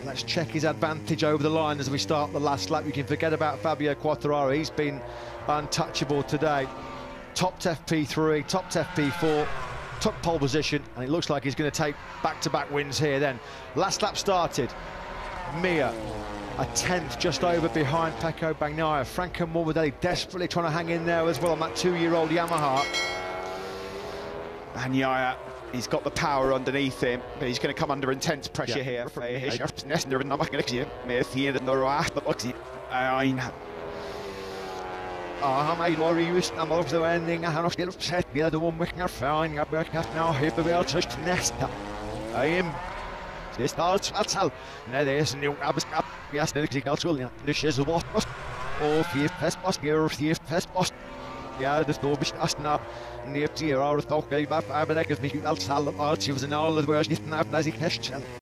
Let's check his advantage over the line as we start the last lap. You can forget about Fabio Quartararo. He's been untouchable today. Topped FP3, topped FP4, took pole position, and it looks like he's going to take back-to-back wins here then. Last lap started. Mir, a 10th just over behind Pecco Bagnaia. Franco Morbidelli desperately trying to hang in there as well on that 2-year-old Yamaha. Bagnaia, he's got the power underneath him, but he's going to come under intense pressure here. Mijn Lorius, I'm over the ending. I have still upset the other one with your phone. I've got now here, but we'll just nest. I am. This starts at all. Now there's a new abscap. Yes, the cultural. This is what was. Oh, fear fest was here, fear fest was. Yeah, the door is just now. Near to your hour, talk about 5 minutes. We can all sell the parts. She was in all the words. Didn't have as a question.